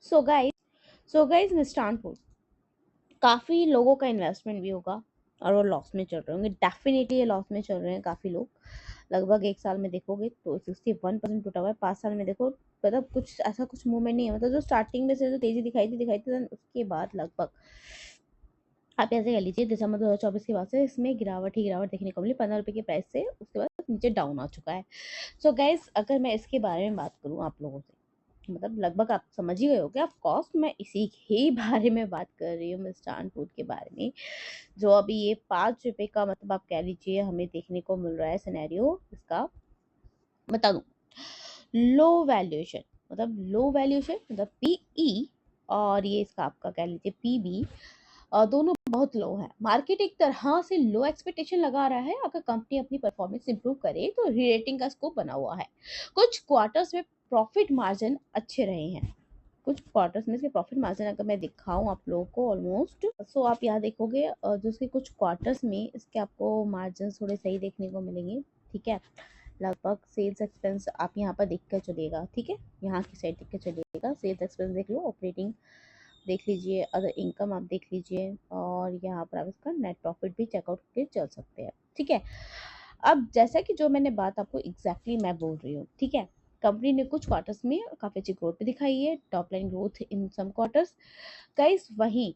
So guys mister अनफूड, काफ़ी लोगों का इन्वेस्टमेंट भी होगा और वो लॉस में चल रहे होंगे। डेफिनेटली ये लॉस में चल रहे हैं काफ़ी लोग। लगभग 1 साल में देखोगे तो 61% टूटा हुआ है। 5 साल में देखो मतलब कुछ ऐसा कुछ मूवमेंट नहीं है। मतलब जो स्टार्टिंग में से जो तेज़ी दिखाई थी then उसके बाद लगभग आप ऐसे कह लीजिए दिसंबर 2024 के बाद से इसमें गिरावट ही गिरावट देखने को मिली। 15 रुपए के प्राइस से उसके बाद नीचे डाउन आ चुका है। सो गाइस अगर मैं इसके बारे में बात करूँ आप लोगों से, मतलब लगभग आप समझ ही गए हो क्या? ऑफ कोर्स मैं इसी ही बारे में बात कर रही हूँ, मिस्टर फूड के बारे में। जो अभी ये 5 रुपए का मतलब आप कह लीजिए हमें देखने को मिल रहा है सिनेरियो इसका, बता दूं। लो वैल्यूएशन मतलब पीई और ये इसका आपका कह लीजिए पीबी, दोनों बहुत लो है। मार्केट एक तरह से लो एक्सपेक्टेशन लगा रहा है। अगर कंपनी अपनी परफॉर्मेंस इंप्रूव करे तो रीरेटिंग का स्कोप बना हुआ है। कुछ क्वार्टर्स में प्रॉफिट मार्जिन अच्छे रहे हैं। कुछ क्वार्टर्स में इसके प्रॉफिट मार्जिन अगर मैं दिखाऊं आप लोगों को ऑलमोस्ट, सो आप यहाँ देखोगे जो इसके कुछ क्वार्टर्स में इसके आपको मार्जिन थोड़े सही देखने को मिलेंगे। ठीक है, लगभग सेल्स एक्सपेंस आप यहाँ पर देख कर चलिएगा। ठीक है, यहाँ की साइड देख कर चलिएगा। सेल्स एक्सपेंस देख लो, ऑपरेटिंग देख लीजिए, अदर इनकम आप देख लीजिए और यहाँ पर आप इसका नेट प्रॉफिट भी चेकआउट करके चल सकते हैं। ठीक है, अब जैसा कि जो मैंने बात आपको एग्जैक्टली मैं बोल रही हूँ। ठीक है, कंपनी ने कुछ क्वार्टर्स में काफ़ी अच्छी ग्रोथ भी दिखाई है, top line growth in some quarters. Guys वहीं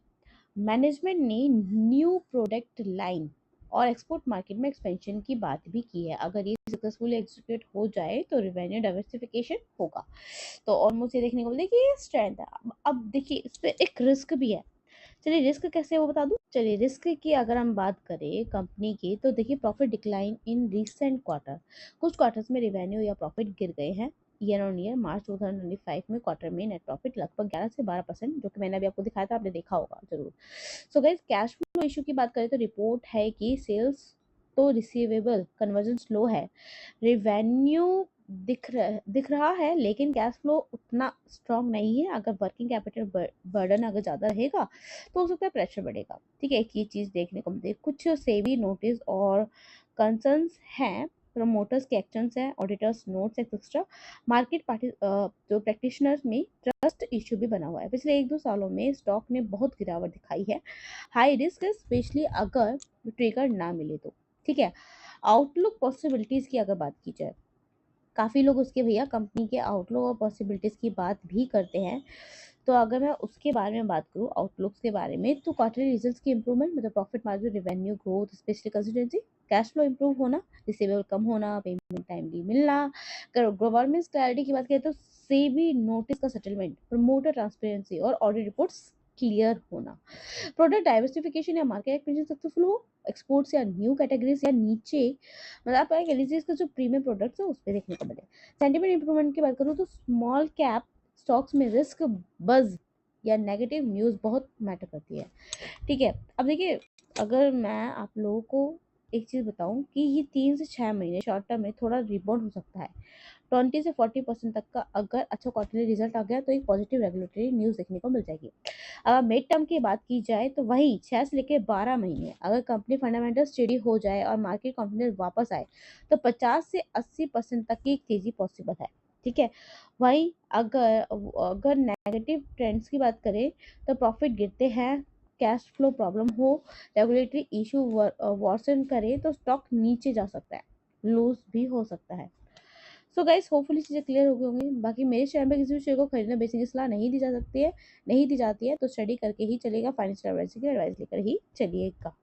मैनेजमेंट ने न्यू प्रोडक्ट लाइन और एक्सपोर्ट मार्केट में एक्सपेंशन की बात भी की है। अगर ये सक्सेसफुली एग्जीक्यूट हो जाए तो रेवेन्यू डाइवर्सिफिकेशन होगा। तो ऑलमोस्ट ये देखने को मिलता है कि ये स्ट्रेंथ है। अब देखिए इस पे एक रिस्क भी है। चलिए रिस्क कैसे है वो बता दूं। चलिए रिस्क की अगर हम बात करें कंपनी की, तो देखिए profit decline in recent quarter. कुछ क्वार्टर्स में रेवेन्यू या प्रॉफिट गिर गए हैं ईयर ऑन ईयर। मार्च 2025 में क्वार्टर में नेट प्रॉफिट लगभग 11 से 12%, जो कि मैंने अभी आपको दिखाया था, आपने देखा होगा जरूर। So guys cash flow issue की बात करें तो रिपोर्ट है कि सेल्स तो रिसीवेबल कन्वर्जन स्लो है। रेवेन्यू दिख रहा है लेकिन कैश फ्लो उतना स्ट्रांग नहीं है। अगर वर्किंग कैपिटल बर्डन अगर ज़्यादा रहेगा तो हो सकता है प्रेशर बढ़ेगा। ठीक है, एक ये चीज़ देखने को मिलती है। कुछ सेबी नोटिस और कंसर्न्स हैं, प्रमोटर्स के एक्शंस हैं, auditors notes etcetera. Market party जो प्रैक्टिशनर्स में ट्रस्ट इशू भी बना हुआ है। पिछले 1-2 सालों में स्टॉक ने बहुत गिरावट दिखाई है। हाई रिस्क है स्पेशली अगर ट्रिगर ना मिले तो। ठीक है, आउटलुक पॉसिबिलिटीज़ की अगर बात की जाए, काफ़ी लोग उसके भैया कंपनी के आउटलुक और पॉसिबिलिटीज़ की बात भी करते हैं। तो अगर मैं उसके बारे में बात करूँ आउटलुक्स के बारे में, तो क्वार्टरली रिजल्ट्स की इंप्रूवमेंट मतलब profit margin, revenue growth, specially consistency, cash flow improve होना, रिसीवेबल कम होना, पेमेंट टाइमली मिलना। अगर गवर्नेंस क्लैरिटी की बात करें तो सेबी नोटिस का सेटलमेंट, प्रमोटर ट्रांसपेरेंसी और ऑडिट रिपोर्ट्स क्लियर होना। प्रोडक्ट डाइवर्सिफिकेशन या मार्केट एक्सपेंशन सक्सेसफुल हो, एक्सपोर्ट्स या न्यू कैटेगरीज या नीचे मतलब आप कह लीजिए इसका जो प्रीमियम प्रोडक्ट्स है उस पर देखने को मिले। सेंटिमेंट इंप्रूवमेंट की बात करूँ तो स्मॉल कैप स्टॉक्स में रिस्क बज या नेगेटिव न्यूज़ बहुत मैटर करती है। ठीक है, अब देखिए अगर मैं आप लोगों को एक चीज़ बताऊं कि ये 3 से 6 महीने शॉर्ट टर्म में थोड़ा रिबाउंड हो सकता है। 20 से 40% तक का अगर अच्छा क्वार्टरली रिजल्ट आ गया तो एक पॉजिटिव रेगुलेटरी न्यूज़ देखने को मिल जाएगी। अगर मिड टर्म की बात की जाए तो वही 6 से लेकर 12 महीने अगर कंपनी फंडामेंटल स्टडी हो जाए और मार्केट कॉन्फिडेंस वापस आए तो 50 से 80% तक की एक तेजी पॉसिबल है। ठीक है, वही अगर अगर नेगेटिव ट्रेंड्स की बात करें तो प्रॉफिट गिरते हैं, कैश फ्लो प्रॉब्लम हो, रेगुलेटरी इशू वर्सन करे तो स्टॉक नीचे जा सकता है, लूज भी हो सकता है। सो गाइस होपफुली चीज़ें क्लियर हो गई होंगी। बाकी मेरे चैनल पे किसी भी शेयर को खरीदने बेचने की सलाह नहीं दी जाती है, तो स्टडी करके ही चलेगा, फाइनेंशियल एडवाइस की एडवाइस लेकर ही चलिएगा।